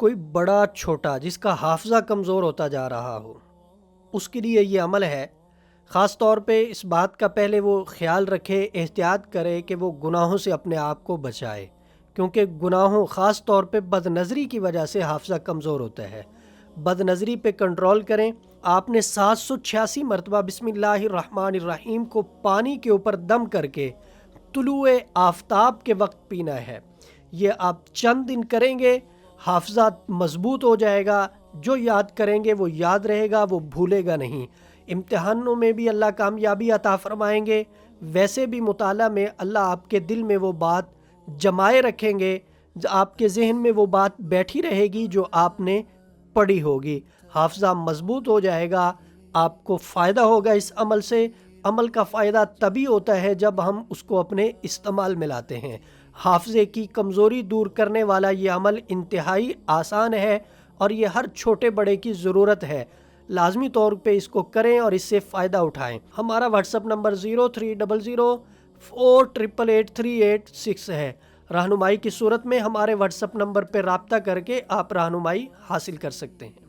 کوئی بڑا چھوٹا جس کا حافظہ کمزور ہوتا جا رہا ہو، اس کے لیے یہ عمل ہے۔ خاص طور پہ اس بات کا پہلے وہ خیال رکھے، احتیاط کرے کہ وہ گناہوں سے اپنے آپ کو بچائے، کیونکہ گناہوں خاص طور پہ بد نظری کی وجہ سے حافظہ کمزور ہوتا ہے۔ بد نظری پہ کنٹرول کریں۔ آپ نے 786 مرتبہ بسم اللہ الرحمن الرحیم کو پانی کے اوپر دم کر کے طلوع آفتاب کے وقت پینا ہے۔ یہ آپ چند دن کریں گے، حافظہ مضبوط ہو جائے گا۔ جو یاد کریں گے وہ یاد رہے گا، وہ بھولے گا نہیں۔ امتحانوں میں بھی اللہ کامیابی عطا فرمائیں گے، ویسے بھی مطالعہ میں اللہ آپ کے دل میں وہ بات جمائے رکھیں گے، آپ کے ذہن میں وہ بات بیٹھی رہے گی جو آپ نے پڑھی ہوگی۔ حافظہ مضبوط ہو جائے گا، آپ کو فائدہ ہوگا اس عمل سے۔ عمل کا فائدہ تبھی ہوتا ہے جب ہم اس کو اپنے استعمال میں لاتے ہیں۔ حافظے کی کمزوری دور کرنے والا یہ عمل انتہائی آسان ہے اور یہ ہر چھوٹے بڑے کی ضرورت ہے۔ لازمی طور پہ اس کو کریں اور اس سے فائدہ اٹھائیں۔ ہمارا واٹس ایپ نمبر 030048883886 ہے۔ رہنمائی کی صورت میں ہمارے واٹس ایپ نمبر پہ رابطہ کر کے آپ رہنمائی حاصل کر سکتے ہیں۔